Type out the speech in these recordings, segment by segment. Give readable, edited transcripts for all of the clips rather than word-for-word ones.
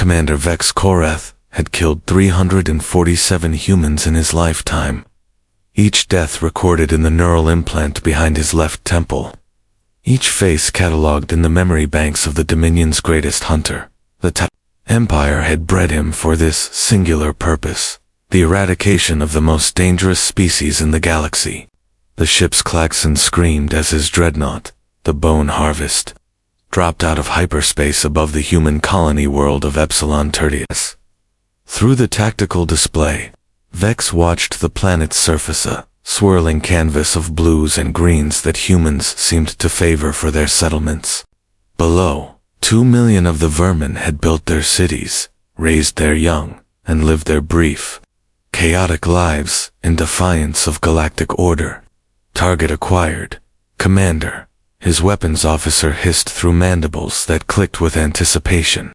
Commander Vex Korath had killed 347 humans in his lifetime, each death recorded in the neural implant behind his left temple. Each face catalogued in the memory banks of the Dominion's greatest hunter. The Empire had bred him for this singular purpose, the eradication of the most dangerous species in the galaxy. The ship's klaxon screamed as his dreadnought, the Bone Harvest, dropped out of hyperspace above the human colony world of Epsilon Tertius. Through the tactical display, Vex watched the planet's surface, a swirling canvas of blues and greens that humans seemed to favor for their settlements. Below, 2 million of the vermin had built their cities, raised their young, and lived their brief, chaotic lives in defiance of galactic order. Target acquired. Commander. His weapons officer hissed through mandibles that clicked with anticipation.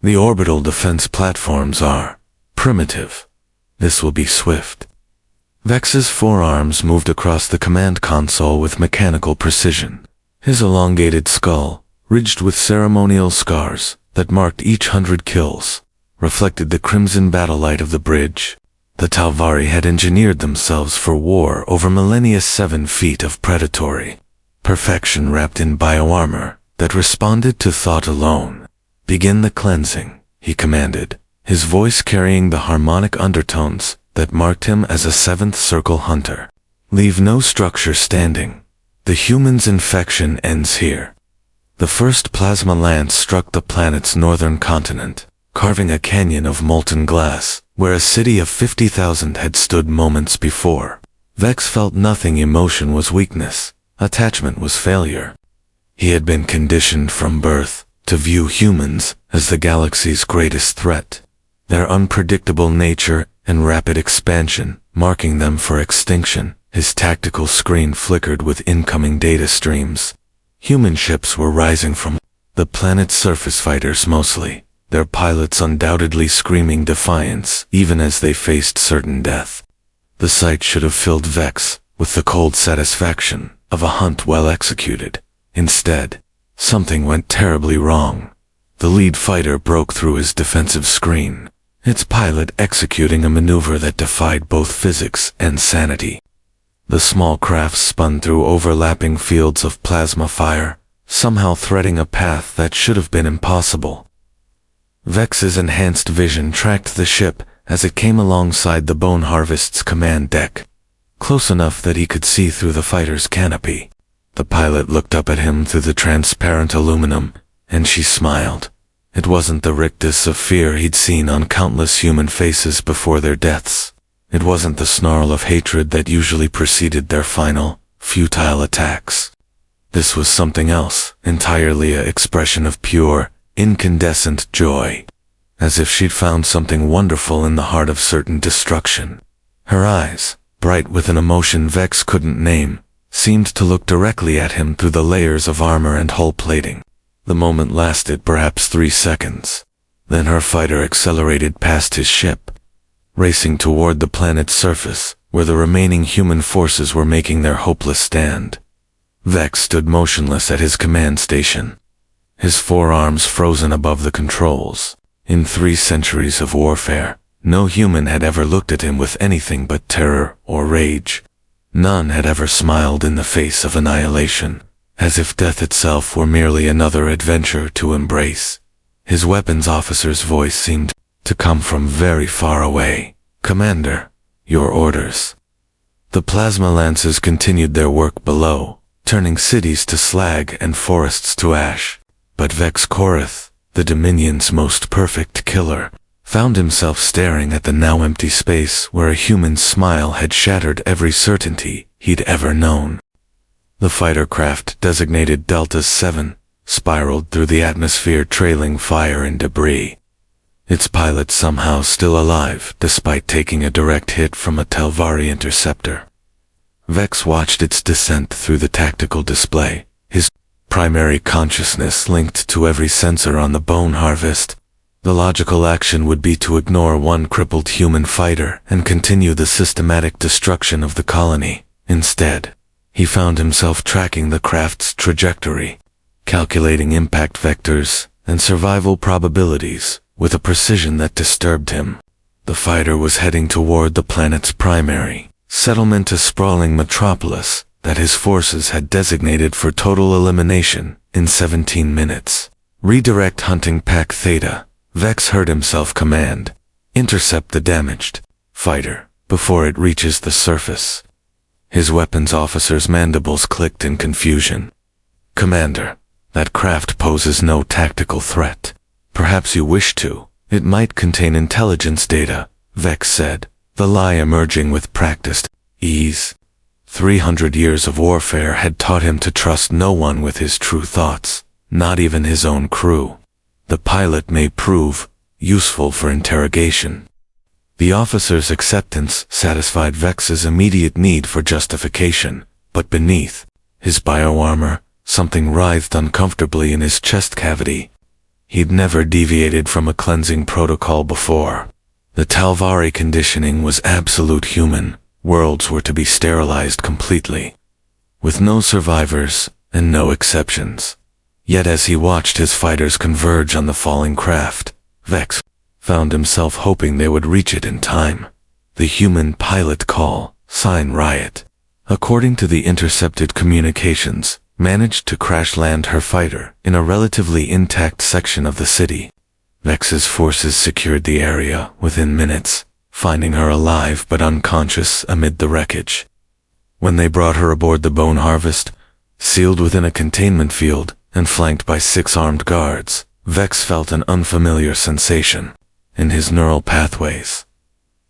The orbital defense platforms are primitive. This will be swift. Vex's forearms moved across the command console with mechanical precision. His elongated skull, ridged with ceremonial scars that marked each 100 kills, reflected the crimson battle light of the bridge. The Talvari had engineered themselves for war over millennia. 7 feet of predatory perfection wrapped in bioarmor that responded to thought alone. Begin the cleansing, he commanded, his voice carrying the harmonic undertones that marked him as a seventh circle hunter. Leave no structure standing. The human's infection ends here. The first plasma lance struck the planet's northern continent, carving a canyon of molten glass, where a city of 50,000 had stood moments before. Vex felt nothing. Emotion was weakness. Attachment was failure. He had been conditioned from birth to view humans as the galaxy's greatest threat, their unpredictable nature and rapid expansion marking them for extinction. His tactical screen flickered with incoming data streams. Human ships were rising from the planet's surface, fighters mostly, their pilots undoubtedly screaming defiance even as they faced certain death. The sight should have filled Vex with the cold satisfaction of a hunt well executed. Instead, something went terribly wrong. The lead fighter broke through his defensive screen, its pilot executing a maneuver that defied both physics and sanity. The small craft spun through overlapping fields of plasma fire, somehow threading a path that should have been impossible. Vex's enhanced vision tracked the ship as it came alongside the Bone Harvest's command deck, close enough that he could see through the fighter's canopy. The pilot looked up at him through the transparent aluminum, and she smiled. It wasn't the rictus of fear he'd seen on countless human faces before their deaths. It wasn't the snarl of hatred that usually preceded their final, futile attacks. This was something else, entirely an expression of pure, incandescent joy, as if she'd found something wonderful in the heart of certain destruction. Her eyes, bright with an emotion Vex couldn't name, seemed to look directly at him through the layers of armor and hull plating. The moment lasted perhaps 3 seconds. Then her fighter accelerated past his ship, racing toward the planet's surface, where the remaining human forces were making their hopeless stand. Vex stood motionless at his command station, his forearms frozen above the controls. In 3 centuries of warfare, no human had ever looked at him with anything but terror or rage. None had ever smiled in the face of annihilation, as if death itself were merely another adventure to embrace. His weapons officer's voice seemed to come from very far away. Commander, your orders. The plasma lances continued their work below, turning cities to slag and forests to ash. But Vex Korath, the Dominion's most perfect killer, found himself staring at the now empty space where a human smile had shattered every certainty he'd ever known. The fighter craft, designated Delta 7, spiraled through the atmosphere, trailing fire and debris. Its pilot somehow still alive, despite taking a direct hit from a Talvari interceptor. Vex watched its descent through the tactical display, his primary consciousness linked to every sensor on the Bone Harvest. The logical action would be to ignore one crippled human fighter and continue the systematic destruction of the colony. Instead, he found himself tracking the craft's trajectory, calculating impact vectors and survival probabilities, with a precision that disturbed him. The fighter was heading toward the planet's primary settlement, a sprawling metropolis that his forces had designated for total elimination in 17 minutes. "Redirect hunting pack Theta," Vex heard himself command. "Intercept the damaged fighter before it reaches the surface." His weapons officer's mandibles clicked in confusion. "Commander, that craft poses no tactical threat. Perhaps you wish to. It might contain intelligence data," Vex said, the lie emerging with practiced ease. 300 years of warfare had taught him to trust no one with his true thoughts, not even his own crew. The pilot may prove useful for interrogation. The officer's acceptance satisfied Vex's immediate need for justification, but beneath his bioarmor, something writhed uncomfortably in his chest cavity. He'd never deviated from a cleansing protocol before. The Talvari conditioning was absolute human. Worlds were to be sterilized completely, with no survivors and no exceptions. Yet as he watched his fighters converge on the falling craft, Vex found himself hoping they would reach it in time. The human pilot call, sign Riot, according to the intercepted communications, managed to crash land her fighter in a relatively intact section of the city. Vex's forces secured the area within minutes, finding her alive but unconscious amid the wreckage. When they brought her aboard the Bone Harvest, sealed within a containment field and flanked by 6 armed guards, Vex felt an unfamiliar sensation in his neural pathways.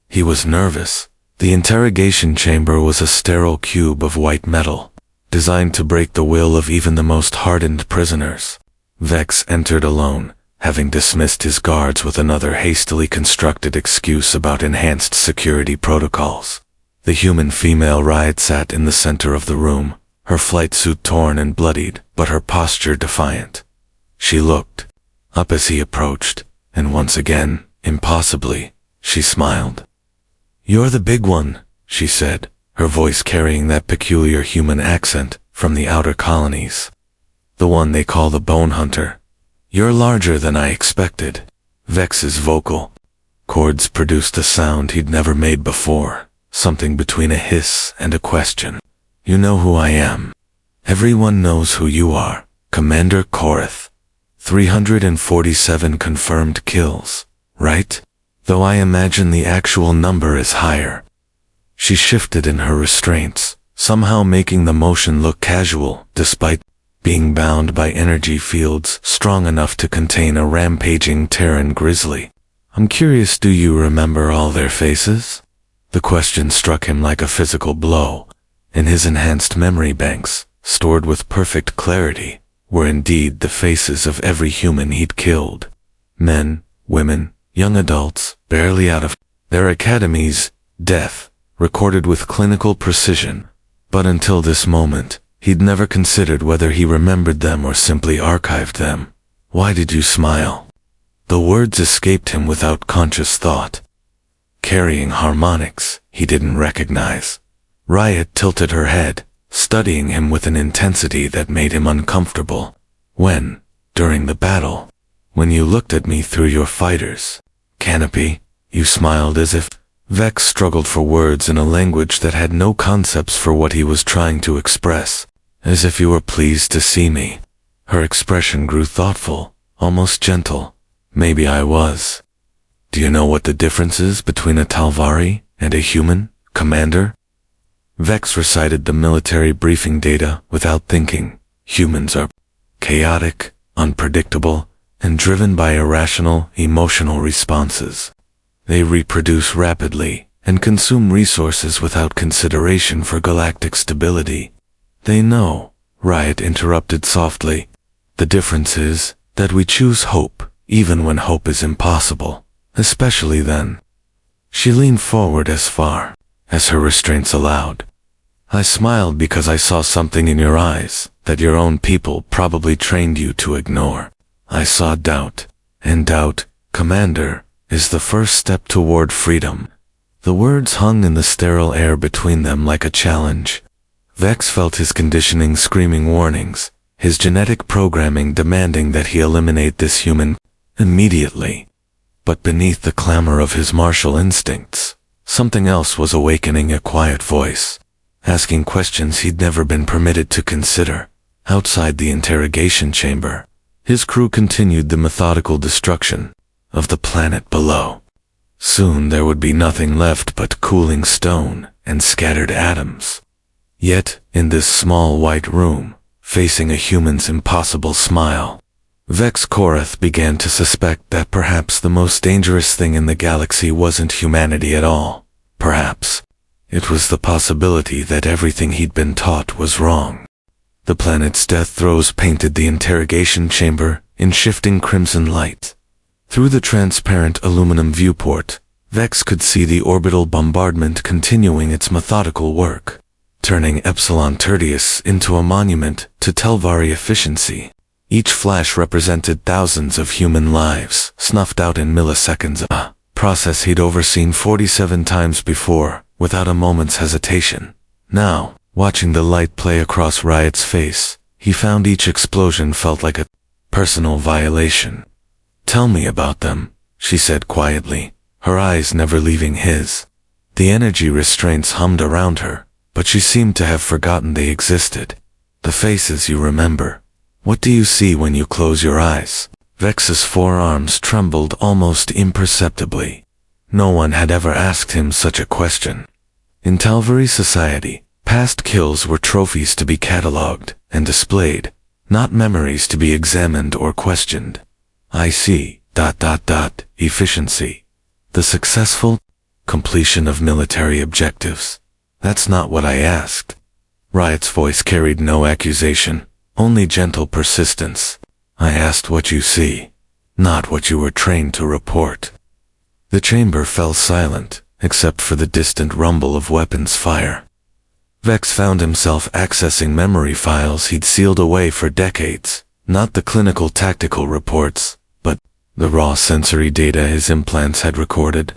He was nervous. The interrogation chamber was a sterile cube of white metal, designed to break the will of even the most hardened prisoners. Vex entered alone, having dismissed his guards with another hastily constructed excuse about enhanced security protocols. The human female Riot sat in the center of the room, her flight suit torn and bloodied, but her posture defiant. She looked up as he approached, and once again, impossibly, she smiled. "You're the big one," she said, her voice carrying that peculiar human accent from the outer colonies. "The one they call the Bone Hunter. You're larger than I expected." Vex's vocal cords produced a sound he'd never made before, something between a hiss and a question. "You know who I am. Everyone knows who you are, Commander Korith. 347 confirmed kills, right? Though I imagine the actual number is higher." She shifted in her restraints, somehow making the motion look casual, despite being bound by energy fields strong enough to contain a rampaging Terran grizzly. "I'm curious, do you remember all their faces?" The question struck him like a physical blow. In his enhanced memory banks, stored with perfect clarity, were indeed the faces of every human he'd killed. Men, women, young adults, barely out of their academies, death, recorded with clinical precision. But until this moment, he'd never considered whether he remembered them or simply archived them. "Why did you smile?" The words escaped him without conscious thought, carrying harmonics he didn't recognize. Riot tilted her head, studying him with an intensity that made him uncomfortable. "When, during the battle, when you looked at me through your fighter's canopy, you smiled as if..." Vex struggled for words in a language that had no concepts for what he was trying to express. "As if you were pleased to see me." Her expression grew thoughtful, almost gentle. "Maybe I was. Do you know what the difference is between a Talvari and a human, Commander?" Vex recited the military briefing data without thinking. Humans are chaotic, unpredictable, and driven by irrational, emotional responses. They reproduce rapidly and consume resources without consideration for galactic stability. "They know," Riot interrupted softly. "The difference is that we choose hope, even when hope is impossible, especially then." She leaned forward as far as her restraints allowed. "I smiled because I saw something in your eyes that your own people probably trained you to ignore. I saw doubt, and doubt, Commander, is the first step toward freedom." The words hung in the sterile air between them like a challenge. Vex felt his conditioning screaming warnings, his genetic programming demanding that he eliminate this human immediately. But beneath the clamor of his martial instincts, something else was awakening, a quiet voice, asking questions he'd never been permitted to consider. Outside the interrogation chamber, his crew continued the methodical destruction of the planet below. Soon there would be nothing left but cooling stone and scattered atoms. Yet, in this small white room, facing a human's impossible smile, Vex Korath began to suspect that perhaps the most dangerous thing in the galaxy wasn't humanity at all. Perhaps it was the possibility that everything he'd been taught was wrong. The planet's death throes painted the interrogation chamber in shifting crimson light. Through the transparent aluminum viewport, Vex could see the orbital bombardment continuing its methodical work, turning Epsilon Tertius into a monument to Telvari efficiency. Each flash represented thousands of human lives, snuffed out in milliseconds, a process he'd overseen 47 times before, without a moment's hesitation. Now, watching the light play across Riot's face, he found each explosion felt like a personal violation. "Tell me about them," she said quietly, her eyes never leaving his. The energy restraints hummed around her, but she seemed to have forgotten they existed. "The faces you remember. What do you see when you close your eyes?" Vex's forearms trembled almost imperceptibly. No one had ever asked him such a question. In Telvari society, past kills were trophies to be catalogued and displayed, not memories to be examined or questioned. "I see, efficiency. The successful completion of military objectives. That's not what I asked." Riot's voice carried no accusation, only gentle persistence. "I asked what you see, not what you were trained to report." The chamber fell silent, except for the distant rumble of weapons fire. Vex found himself accessing memory files he'd sealed away for decades, not the clinical tactical reports, but the raw sensory data his implants had recorded.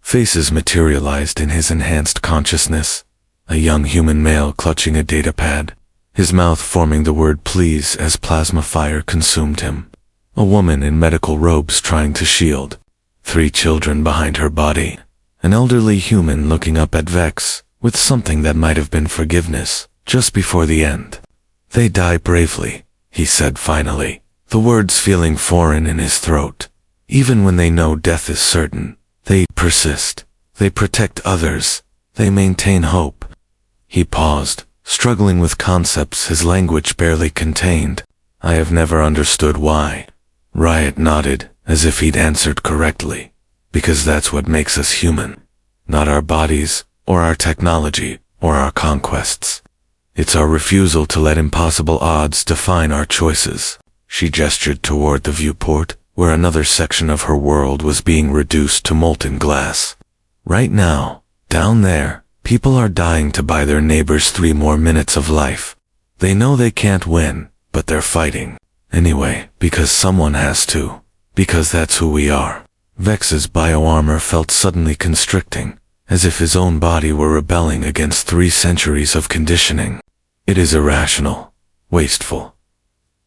Faces materialized in his enhanced consciousness, a young human male clutching a datapad, his mouth forming the word please as plasma fire consumed him. A woman in medical robes trying to shield. 3 children behind her body. An elderly human looking up at Vex, with something that might have been forgiveness, just before the end. "They die bravely," he said finally, the words feeling foreign in his throat. "Even when they know death is certain, they persist. They protect others. They maintain hope." He paused, struggling with concepts his language barely contained. "I have never understood why." Riot nodded, as if he'd answered correctly. "Because that's what makes us human. Not our bodies, or our technology, or our conquests. It's our refusal to let impossible odds define our choices." She gestured toward the viewport, where another section of her world was being reduced to molten glass. "Right now, down there, people are dying to buy their neighbors 3 more minutes of life. They know they can't win, but they're fighting. Anyway, because someone has to. Because that's who we are." Vex's bioarmor felt suddenly constricting, as if his own body were rebelling against 3 centuries of conditioning. It is irrational, wasteful.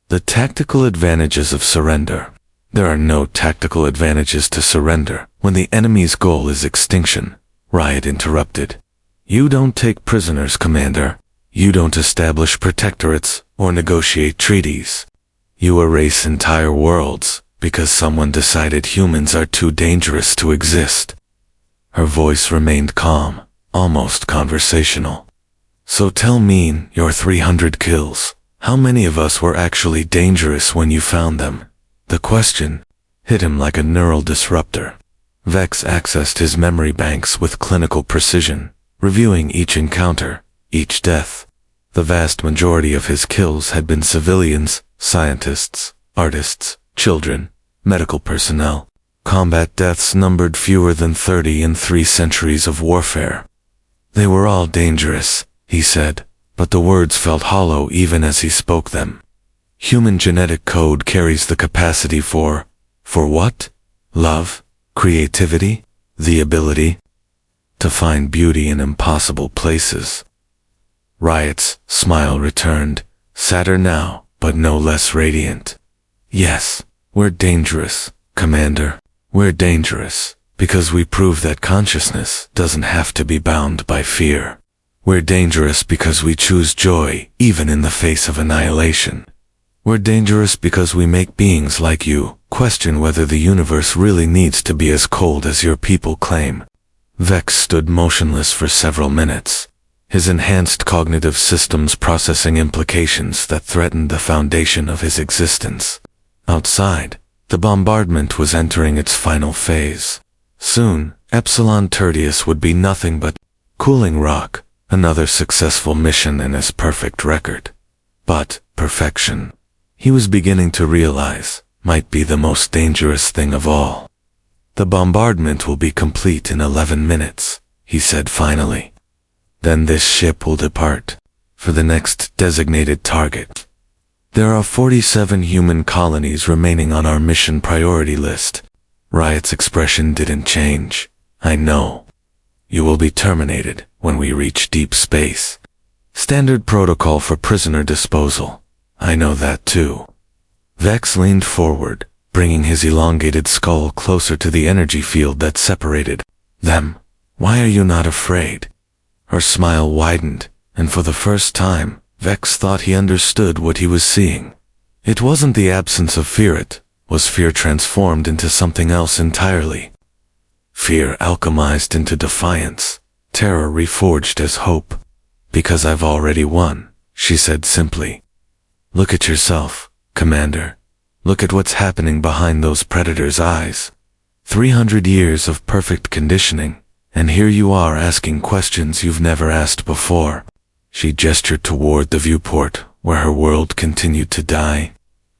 The tactical advantages of surrender. There are no tactical advantages to surrender when the enemy's goal is extinction, Riot interrupted. "You don't take prisoners, Commander. You don't establish protectorates or negotiate treaties. You erase entire worlds because someone decided humans are too dangerous to exist." Her voice remained calm, almost conversational. "So tell me, your 300 kills, how many of us were actually dangerous when you found them?" The question hit him like a neural disruptor. Vex accessed his memory banks with clinical precision, reviewing each encounter, each death. The vast majority of his kills had been civilians, scientists, artists, children, medical personnel. Combat deaths numbered fewer than 30 in 3 centuries of warfare. "They were all dangerous," he said, but the words felt hollow even as he spoke them. Human genetic code carries the capacity for what? Love? Creativity? The ability to find beauty in impossible places. Riot's smile returned, sadder now, but no less radiant. "Yes, we're dangerous, Commander. We're dangerous because we prove that consciousness doesn't have to be bound by fear. We're dangerous because we choose joy even in the face of annihilation. We're dangerous because we make beings like you question whether the universe really needs to be as cold as your people claim. Vex stood motionless for several minutes, his enhanced cognitive systems processing implications that threatened the foundation of his existence. Outside, the bombardment was entering its final phase. Soon, Epsilon Tertius would be nothing but cooling rock, another successful mission in his perfect record. But perfection, he was beginning to realize, might be the most dangerous thing of all. The bombardment will be complete in 11 minutes, he said finally. Then this ship will depart for the next designated target. There are 47 human colonies remaining on our mission priority list. Riot's expression didn't change. I know. You will be terminated when we reach deep space. Standard protocol for prisoner disposal. I know that too. Vex leaned forward, bringing his elongated skull closer to the energy field that separated them. Why are you not afraid? Her smile widened, and for the first time, Vex thought he understood what he was seeing. It wasn't the absence of fear, it was fear transformed into something else entirely. Fear alchemized into defiance, terror reforged as hope. Because I've already won, she said simply. Look at yourself, Commander. Look at what's happening behind those predators' eyes. 300 years of perfect conditioning, and here you are asking questions you've never asked before. She gestured toward the viewport, where her world continued to die.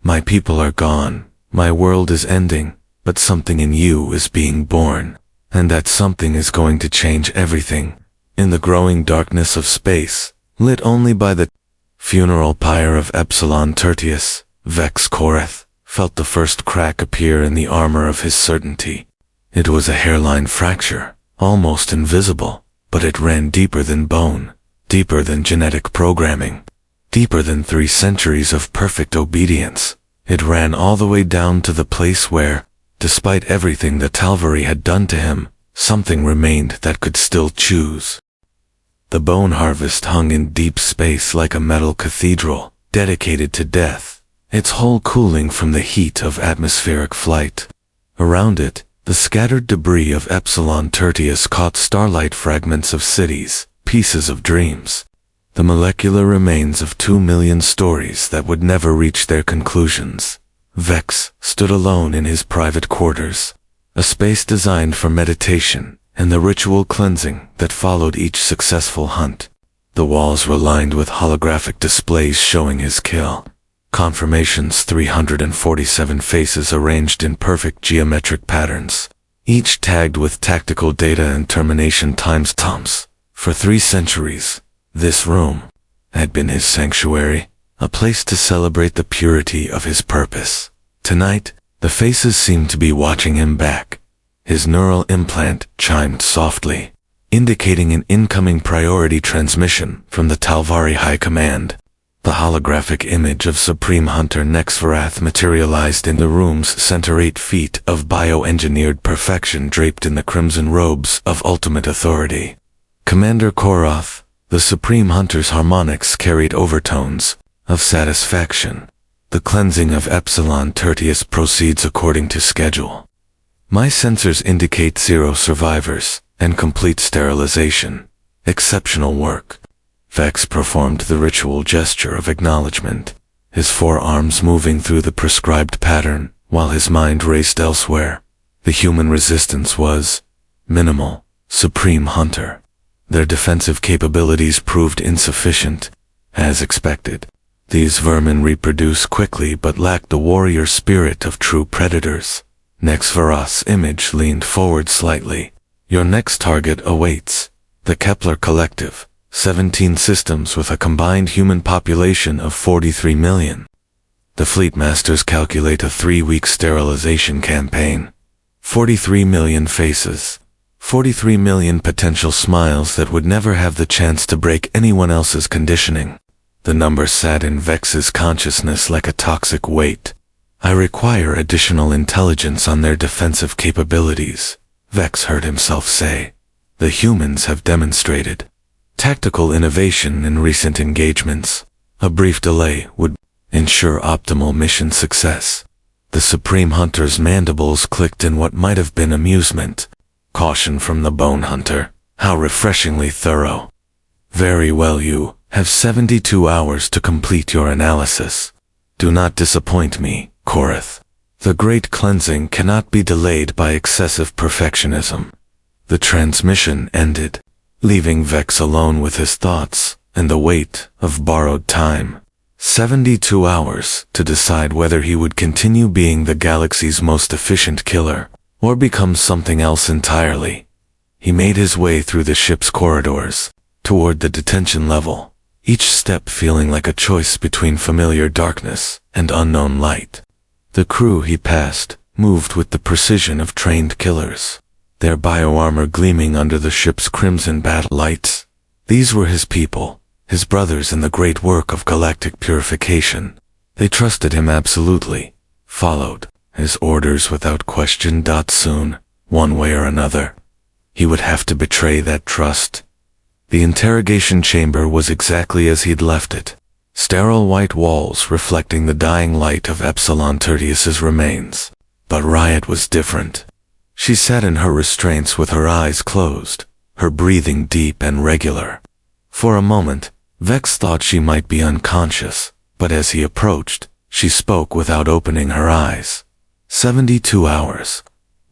My people are gone, my world is ending, but something in you is being born, and that something is going to change everything. In the growing darkness of space, lit only by the funeral pyre of Epsilon Tertius, Vex Koreth felt the first crack appear in the armor of his certainty. It was a hairline fracture, almost invisible, but it ran deeper than bone, deeper than genetic programming, deeper than 3 centuries of perfect obedience. It ran all the way down to the place where, despite everything the Talvari had done to him, something remained that could still choose. The bone harvest hung in deep space like a metal cathedral, dedicated to death, its hull cooling from the heat of atmospheric flight. Around it, the scattered debris of Epsilon Tertius caught starlight fragments of cities, pieces of dreams, the molecular remains of 2 million stories that would never reach their conclusions. Vex stood alone in his private quarters, a space designed for meditation and the ritual cleansing that followed each successful hunt. The walls were lined with holographic displays showing his kill. Confirmations, 347 faces arranged in perfect geometric patterns, each tagged with tactical data and termination timestamps. For 3 centuries, this room had been his sanctuary, a place to celebrate the purity of his purpose. Tonight, the faces seemed to be watching him back. His neural implant chimed softly, indicating an incoming priority transmission from the Talvari High Command. The holographic image of Supreme Hunter Nexvarath materialized in the room's center, 8 feet of bioengineered perfection draped in the crimson robes of ultimate authority. Commander Koroth, the Supreme Hunter's harmonics carried overtones of satisfaction. The cleansing of Epsilon Tertius proceeds according to schedule. My sensors indicate 0 survivors and complete sterilization. Exceptional work. Vex performed the ritual gesture of acknowledgement, his forearms moving through the prescribed pattern, while his mind raced elsewhere. The human resistance was minimal. Supreme Hunter. Their defensive capabilities proved insufficient, as expected. These vermin reproduce quickly but lack the warrior spirit of true predators. Nexvarath's image leaned forward slightly. Your next target awaits. The Kepler Collective. 17 systems with a combined human population of 43 million. The Fleet Masters calculate a 3-week sterilization campaign. 43 million faces. 43 million potential smiles that would never have the chance to break anyone else's conditioning. The number sat in Vex's consciousness like a toxic weight. I require additional intelligence on their defensive capabilities, Vex heard himself say. The humans have demonstrated tactical innovation in recent engagements. A brief delay would ensure optimal mission success. The Supreme Hunter's mandibles clicked in what might have been amusement. Caution from the Bone Hunter. How refreshingly thorough. Very well, you have 72 hours to complete your analysis. Do not disappoint me, Korath. The great cleansing cannot be delayed by excessive perfectionism. The transmission ended, leaving Vex alone with his thoughts and the weight of borrowed time. 72 hours to decide whether he would continue being the galaxy's most efficient killer, or become something else entirely. He made his way through the ship's corridors, toward the detention level, each step feeling like a choice between familiar darkness and unknown light. The crew he passed moved with the precision of trained killers, their bioarmor gleaming under the ship's crimson battle lights. These were his people, his brothers in the great work of galactic purification. They trusted him absolutely, followed his orders without question. Soon, one way or another, he would have to betray that trust. The interrogation chamber was exactly as he'd left it. Sterile white walls reflecting the dying light of Epsilon Tertius's remains. But Riot was different. She sat in her restraints with her eyes closed, her breathing deep and regular. For a moment, Vex thought she might be unconscious, but as he approached, she spoke without opening her eyes. 72 hours.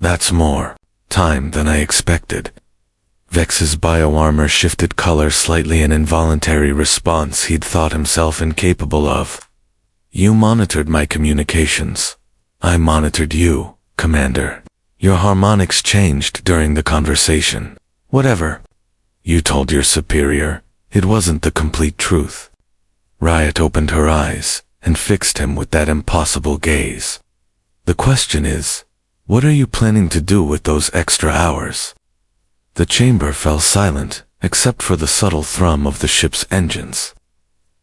That's more time than I expected. Vex's bioarmor shifted color slightly, an involuntary response he'd thought himself incapable of. You monitored my communications. I monitored you, Commander. Your harmonics changed during the conversation. Whatever. You told your superior. It wasn't the complete truth. Riot opened her eyes and fixed him with that impossible gaze. The question is, what are you planning to do with those extra hours? The chamber fell silent, except for the subtle thrum of the ship's engines.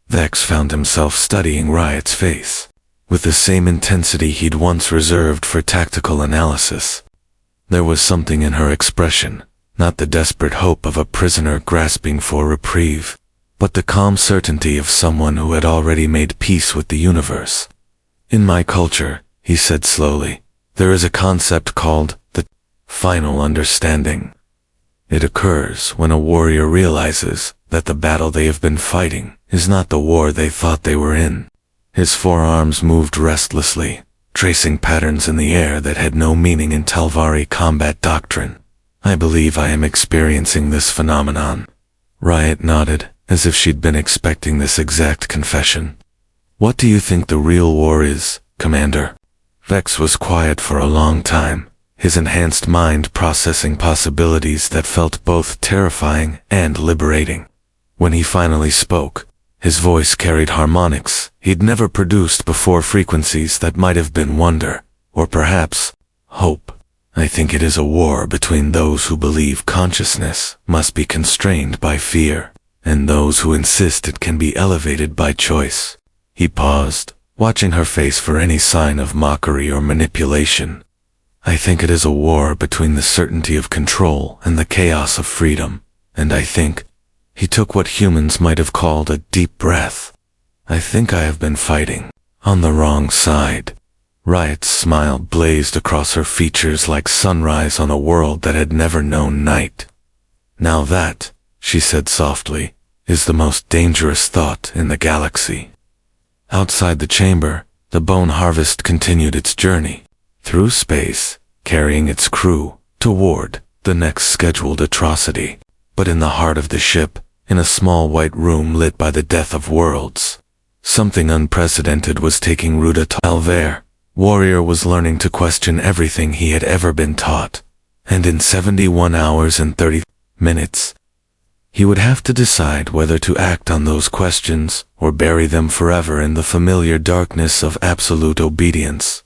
Vex found himself studying Riot's face, with the same intensity he'd once reserved for tactical analysis. There was something in her expression, not the desperate hope of a prisoner grasping for reprieve, but the calm certainty of someone who had already made peace with the universe. In my culture, he said slowly, there is a concept called the final understanding. It occurs when a warrior realizes that the battle they have been fighting is not the war they thought they were in. His forearms moved restlessly, tracing patterns in the air that had no meaning in Talvari combat doctrine. I believe I am experiencing this phenomenon. Riot nodded, as if she'd been expecting this exact confession. What do you think the real war is, Commander? Vex was quiet for a long time, his enhanced mind processing possibilities that felt both terrifying and liberating. When he finally spoke, his voice carried harmonics he'd never produced before, frequencies that might have been wonder, or perhaps hope. I think it is a war between those who believe consciousness must be constrained by fear, and those who insist it can be elevated by choice. He paused, watching her face for any sign of mockery or manipulation. I think it is a war between the certainty of control and the chaos of freedom, and I think, he took what humans might have called a deep breath. I think I have been fighting on the wrong side. Riot's smile blazed across her features like sunrise on a world that had never known night. Now that, she said softly, is the most dangerous thought in the galaxy. Outside the chamber, the Bone Harvest continued its journey, through space, carrying its crew toward the next scheduled atrocity. But in the heart of the ship, in a small white room lit by the death of worlds, something unprecedented was taking root. Alver, warrior, was learning to question everything he had ever been taught, and in 71 hours and 30 minutes, he would have to decide whether to act on those questions or bury them forever in the familiar darkness of absolute obedience.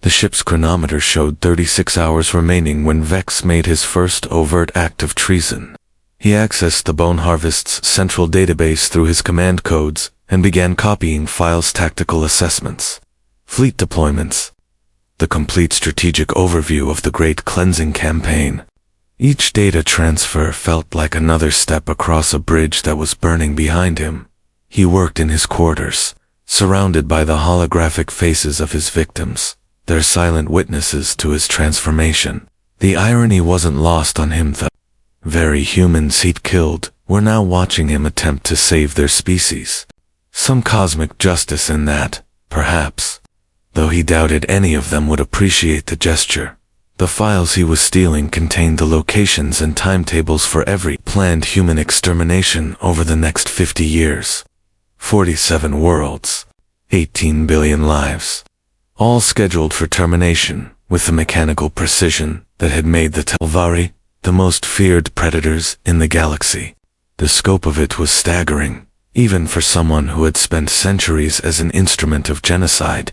The ship's chronometer showed 36 hours remaining when Vex made his first overt act of treason. He accessed the Bone Harvest's central database through his command codes and began copying File's tactical assessments. fleet deployments, the complete strategic overview of the Great Cleansing Campaign. Each data transfer felt like another step across a bridge that was burning behind him. He worked in his quarters, surrounded by the holographic faces of his victims, their silent witnesses to his transformation. The irony wasn't lost on him. The very humans he'd killed were now watching him attempt to save their species. Some cosmic justice in that, perhaps, though he doubted any of them would appreciate the gesture. The files he was stealing contained the locations and timetables for every planned human extermination over the next 50 years. 47 worlds, 18 billion lives, all scheduled for termination with the mechanical precision that had made the Talvari the most feared predators in the galaxy. The scope of it was staggering, even for someone who had spent centuries as an instrument of genocide.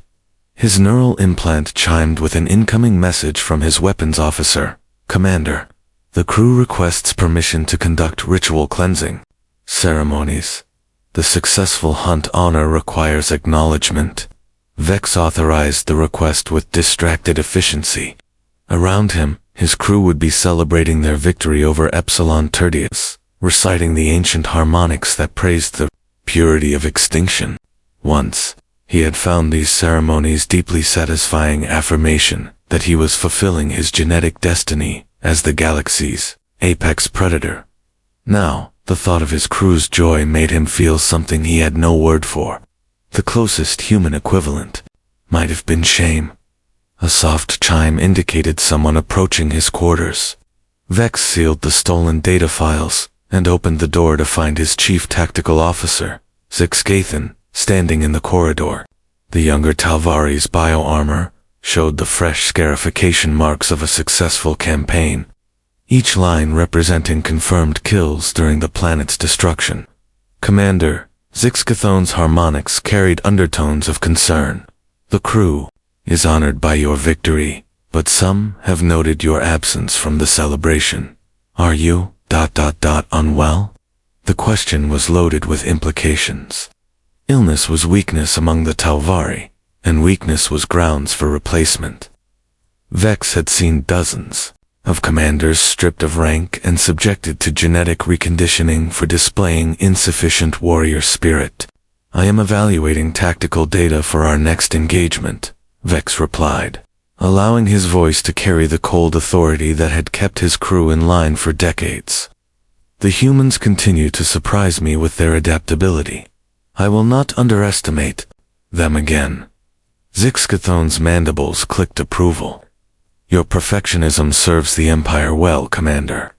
His neural implant chimed with an incoming message from his weapons officer. Commander, the crew requests permission to conduct ritual cleansing ceremonies. The successful hunt honor requires acknowledgement. Vex authorized the request with distracted efficiency. Around him, his crew would be celebrating their victory over Epsilon Tertius, reciting the ancient harmonics that praised the purity of extinction. Once, he had found these ceremonies deeply satisfying affirmation that he was fulfilling his genetic destiny as the galaxy's apex predator. Now, the thought of his crew's joy made him feel something he had no word for. The closest human equivalent might have been shame. A soft chime indicated someone approaching his quarters. Vex sealed the stolen data files and opened the door to find his chief tactical officer, Zixgathan, standing in the corridor. The younger Talvari's bioarmor showed the fresh scarification marks of a successful campaign, each line representing confirmed kills during the planet's destruction. Commander, Zixgathon's harmonics carried undertones of concern. The crew is honored by your victory, but some have noted your absence from the celebration. Are you, unwell? The question was loaded with implications. Illness was weakness among the Talvari, and weakness was grounds for replacement. Vex had seen dozens of commanders stripped of rank and subjected to genetic reconditioning for displaying insufficient warrior spirit. I am evaluating tactical data for our next engagement, Vex replied, allowing his voice to carry the cold authority that had kept his crew in line for decades. The humans continue to surprise me with their adaptability. I will not underestimate them again. Zixgathon's mandibles clicked approval. Your perfectionism serves the Empire well, Commander.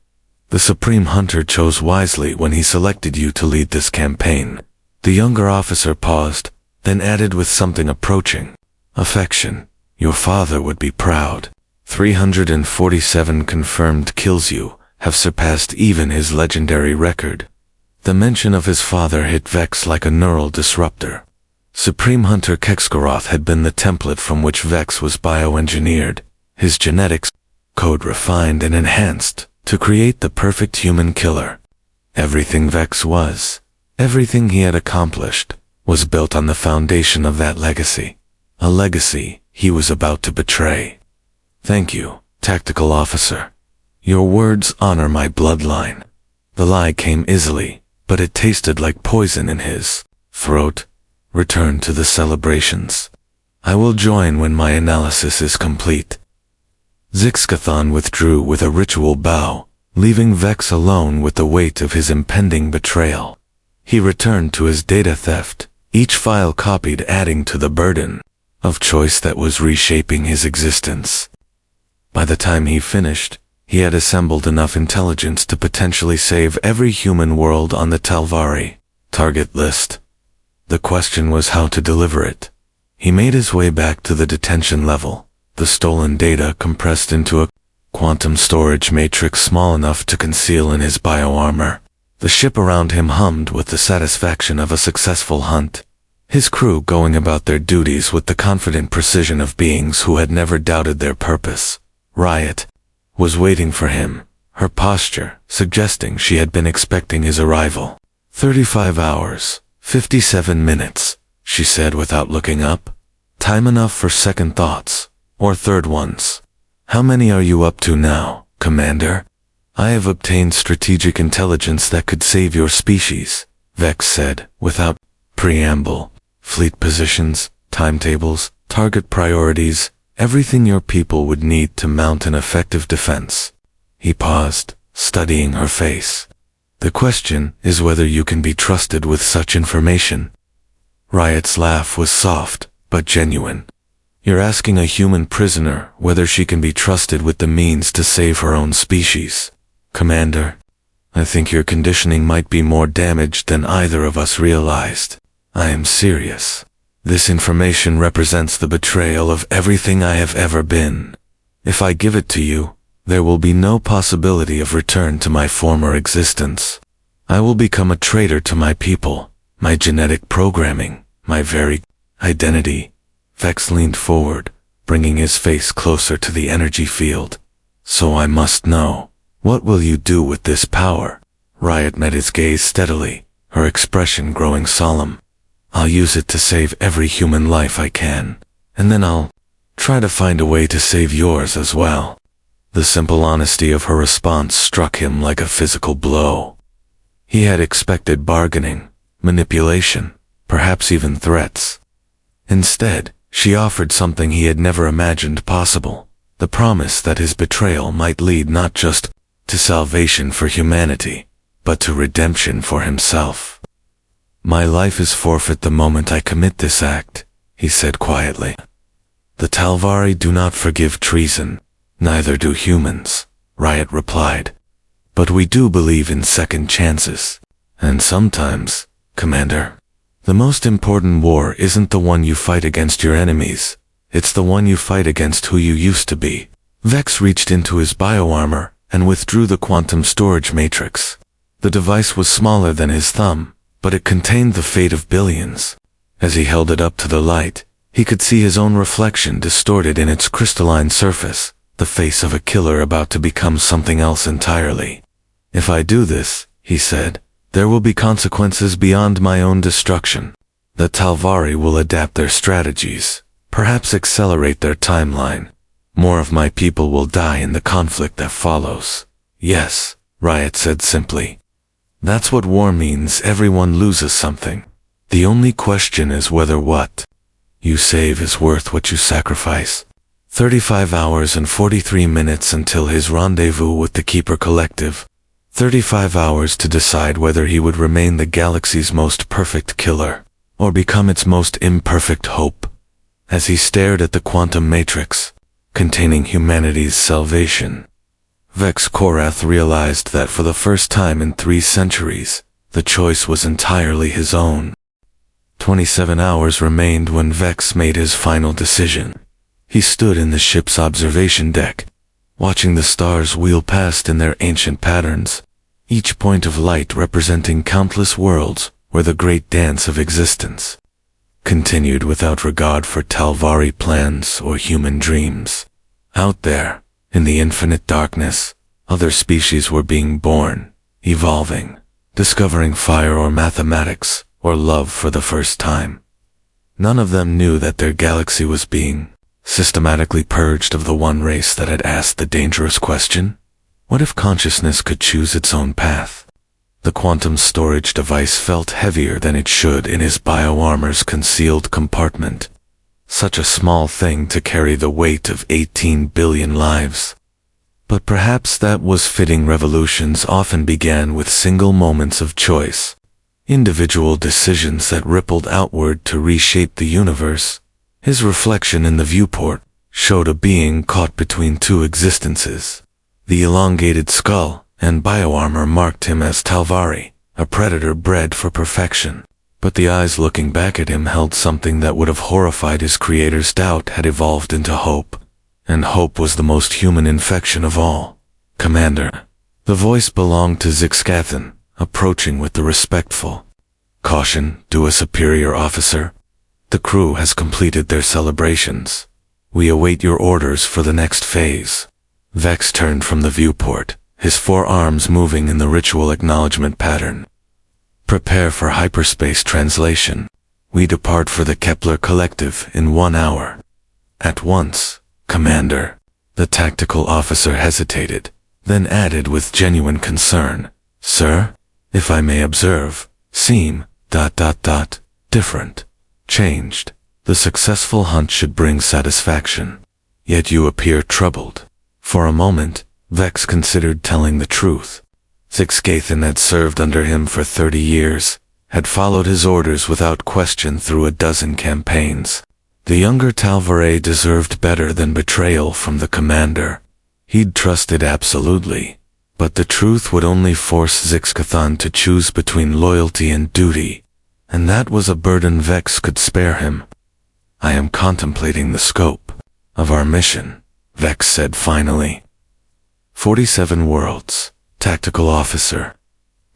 The Supreme Hunter chose wisely when he selected you to lead this campaign. The younger officer paused, then added with something approaching affection. Your father would be proud. 347 confirmed kills you have surpassed even his legendary record. The mention of his father hit Vex like a neural disruptor. Supreme Hunter Kexkaroth had been the template from which Vex was bioengineered, his genetics code refined and enhanced to create the perfect human killer. Everything Vex was, everything he had accomplished, was built on the foundation of that legacy. A legacy he was about to betray. Thank you, tactical officer. Your words honor my bloodline. The lie came easily, but it tasted like poison in his throat. Return to the celebrations. I will join when my analysis is complete. Zixgathon withdrew with a ritual bow, leaving Vex alone with the weight of his impending betrayal. He returned to his data theft, each file copied adding to the burden of choice that was reshaping his existence. By the time he finished, he had assembled enough intelligence to potentially save every human world on the Talvari target list. The question was how to deliver it. He made his way back to the detention level, the stolen data compressed into a quantum storage matrix small enough to conceal in his bioarmor. The ship around him hummed with the satisfaction of a successful hunt, his crew going about their duties with the confident precision of beings who had never doubted their purpose. Riot was waiting for him, her posture suggesting she had been expecting his arrival. 35 hours, 57 minutes, she said without looking up. time enough for second thoughts, or third ones. How many are you up to now, Commander? I have obtained strategic intelligence that could save your species, Vex said, without preamble. Fleet positions, timetables, target priorities, everything your people would need to mount an effective defense. He paused, studying her face. The question is whether you can be trusted with such information. Riot's laugh was soft, but genuine. You're asking a human prisoner whether she can be trusted with the means to save her own species. Commander, I think your conditioning might be more damaged than either of us realized. I am serious. This information represents the betrayal of everything I have ever been. If I give it to you, there will be no possibility of return to my former existence. I will become a traitor to my people, my genetic programming, my very identity. Vex leaned forward, bringing his face closer to the energy field. So I must know, what will you do with this power? Riot met his gaze steadily, her expression growing solemn. I'll use it to save every human life I can, and then I'll try to find a way to save yours as well. The simple honesty of her response struck him like a physical blow. He had expected bargaining, manipulation, perhaps even threats. Instead, she offered something he had never imagined possible, the promise that his betrayal might lead not just to salvation for humanity, but to redemption for himself. My life is forfeit the moment I commit this act, he said quietly. The Talvari do not forgive treason, neither do humans, Riot replied. But we do believe in second chances. And sometimes, Commander, the most important war isn't the one you fight against your enemies, it's the one you fight against who you used to be. Vex reached into his bioarmor and withdrew the quantum storage matrix. The device was smaller than his thumb, but it contained the fate of billions. As he held it up to the light, he could see his own reflection distorted in its crystalline surface, the face of a killer about to become something else entirely. If I do this, he said, there will be consequences beyond my own destruction. The Talvari will adapt their strategies, perhaps accelerate their timeline. More of my people will die in the conflict that follows. Yes, Riot said simply. That's what war means. Everyone loses something. The only question is whether what you save is worth what you sacrifice. 35 hours and 43 minutes until his rendezvous with the Keeper Collective. 35 hours to decide whether he would remain the galaxy's most perfect killer, or become its most imperfect hope. As he stared at the quantum matrix, containing humanity's salvation, Vex Korath realized that for the first time in 3 centuries, the choice was entirely his own. 27 hours remained when Vex made his final decision. He stood in the ship's observation deck, watching the stars wheel past in their ancient patterns, each point of light representing countless worlds where the great dance of existence continued without regard for Talvari plans or human dreams. Out there, in the infinite darkness, other species were being born, evolving, discovering fire or mathematics or love for the first time. None of them knew that their galaxy was being systematically purged of the one race that had asked the dangerous question, what if consciousness could choose its own path? The quantum storage device felt heavier than it should in his bioarmor's concealed compartment. Such a small thing to carry the weight of 18 billion lives. But perhaps that was fitting. Revolutions often began with single moments of choice, individual decisions that rippled outward to reshape the universe. His reflection in the viewport showed a being caught between 2 existences. The elongated skull and bioarmor marked him as Talvari, a predator bred for perfection. But the eyes looking back at him held something that would have horrified his creator's. Doubt had evolved into hope, and hope was the most human infection of all. Commander. The voice belonged to Zixcathan, approaching with the respectful caution due a superior officer. The crew has completed their celebrations. We await your orders for the next phase. Vex turned from the viewport, his 4 arms moving in the ritual acknowledgement pattern. Prepare for hyperspace translation. We depart for the Kepler Collective in 1 hour. At once, Commander. The tactical officer hesitated, then added with genuine concern, Sir, if I may observe, seem, different. Changed. The successful hunt should bring satisfaction. Yet you appear troubled. For a moment, Vex considered telling the truth. Zixgathan had served under him for 30 years, had followed his orders without question through a dozen campaigns. The younger Tal'Vere deserved better than betrayal from the commander. He'd trusted absolutely, but the truth would only force Zixgathan to choose between loyalty and duty, and that was a burden Vex could spare him. I am contemplating the scope of our mission, Vex said finally. 47 worlds, tactical officer.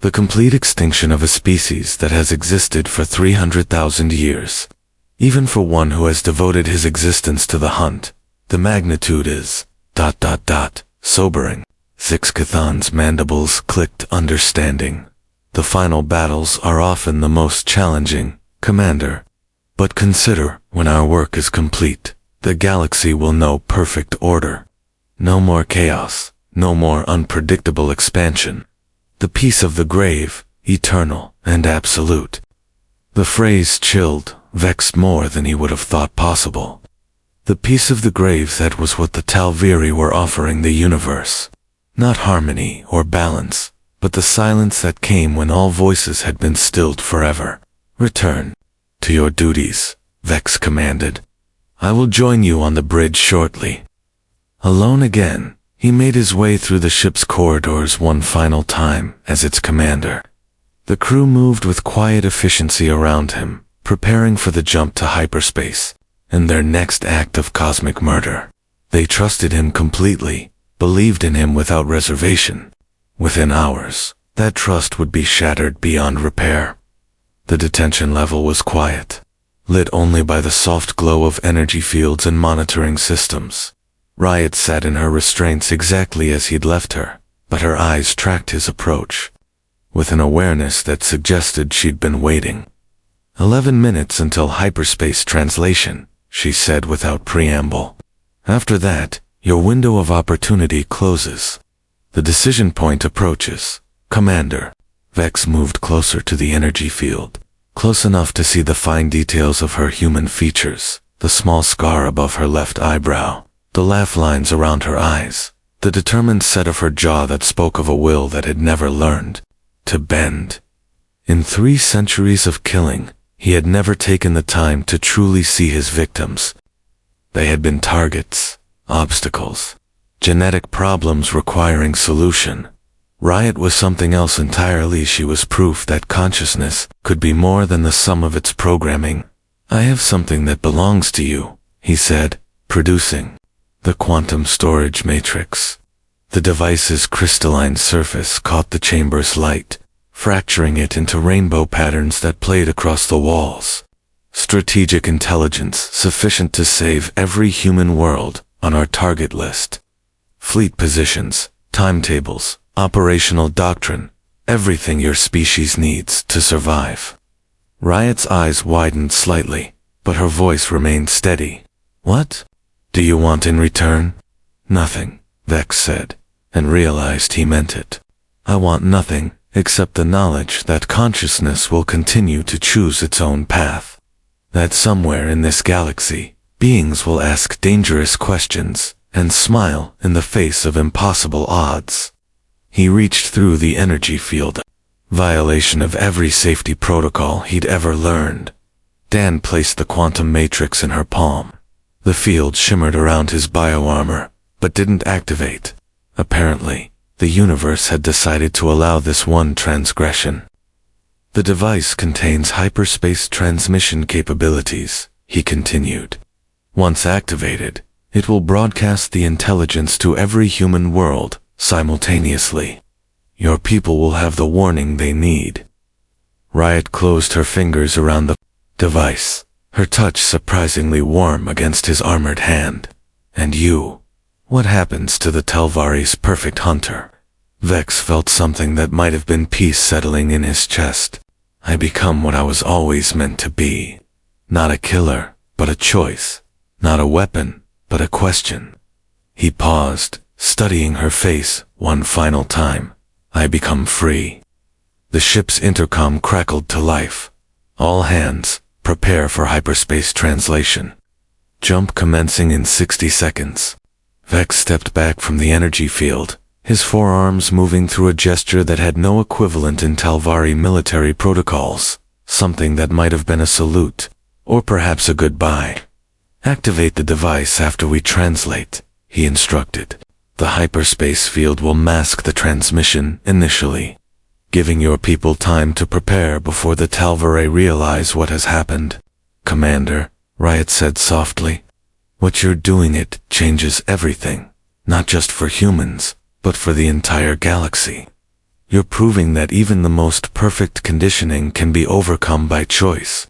The complete extinction of a species that has existed for 300,000 years. Even for one who has devoted his existence to the hunt, the magnitude is, sobering. Zixgathan's mandibles clicked, understanding. The final battles are often the most challenging, Commander. But consider, when our work is complete, the galaxy will know perfect order. No more chaos, no more unpredictable expansion. The peace of the grave, eternal and absolute. The phrase chilled, vexed more than he would have thought possible. The peace of the grave, that was what the Tal'Vere were offering the universe. Not harmony or balance, but the silence that came when all voices had been stilled forever. Return to your duties, Vex commanded. I will join you on the bridge shortly. Alone again, he made his way through the ship's corridors one final time as its commander. The crew moved with quiet efficiency around him, preparing for the jump to hyperspace, and their next act of cosmic murder. They trusted him completely, believed in him without reservation. Within hours, that trust would be shattered beyond repair. The detention level was quiet, lit only by the soft glow of energy fields and monitoring systems. Riot sat in her restraints exactly as he'd left her, but her eyes tracked his approach, with an awareness that suggested she'd been waiting. 11 minutes until hyperspace translation, she said without preamble. After that, your window of opportunity closes. The decision point approaches. Commander. Vex moved closer to the energy field, close enough to see the fine details of her human features, the small scar above her left eyebrow, the laugh lines around her eyes, the determined set of her jaw that spoke of a will that had never learned to bend. In 3 centuries of killing, he had never taken the time to truly see his victims. They had been targets, obstacles, genetic problems requiring solution. Riot was something else entirely. She was proof that consciousness could be more than the sum of its programming. I have something that belongs to you, he said, producing the quantum storage matrix. The device's crystalline surface caught the chamber's light, fracturing it into rainbow patterns that played across the walls. Strategic intelligence sufficient to save every human world on our target list. Fleet positions, timetables, operational doctrine, everything your species needs to survive. Riot's eyes widened slightly, but her voice remained steady. What do you want in return? Nothing, Vex said, and realized he meant it. I want nothing except the knowledge that consciousness will continue to choose its own path. That somewhere in this galaxy, beings will ask dangerous questions and smile in the face of impossible odds. He reached through the energy field, violation of every safety protocol he'd ever learned. Dan placed the quantum matrix in her palm. The field shimmered around his bioarmor, but didn't activate. Apparently, the universe had decided to allow this one transgression. The device contains hyperspace transmission capabilities, he continued. Once activated, it will broadcast the intelligence to every human world simultaneously. Your people will have the warning they need. Riot closed her fingers around the device, her touch surprisingly warm against his armored hand. And you? What happens to the Tal'Vare's perfect hunter? Vex felt something that might have been peace settling in his chest. I become what I was always meant to be. Not a killer, but a choice. Not a weapon, but a question. He paused, studying her face one final time. I become free. The ship's intercom crackled to life. All hands, prepare for hyperspace translation. Jump commencing in 60 seconds. Vex stepped back from the energy field, his forearms moving through a gesture that had no equivalent in Talvari military protocols, something that might have been a salute, or perhaps a goodbye. Activate the device after we translate, he instructed. The hyperspace field will mask the transmission initially, giving your people time to prepare before the Talvari realize what has happened. Commander, Riot said softly, what you're doing it changes everything, not just for humans, but for the entire galaxy. You're proving that even the most perfect conditioning can be overcome by choice.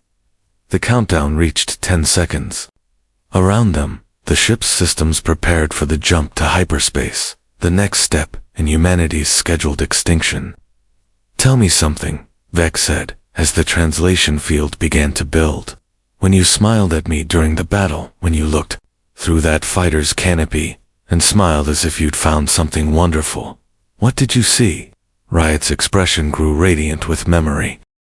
The countdown reached 10 seconds. Around them, the ship's systems prepared for the jump to hyperspace, the next step in humanity's scheduled extinction. Tell me something, Vex said, as the translation field began to build. When you smiled at me during the battle, when you looked through that fighter's canopy and smiled as if you'd found something wonderful, what did you see? Riot's expression grew radiant with memory.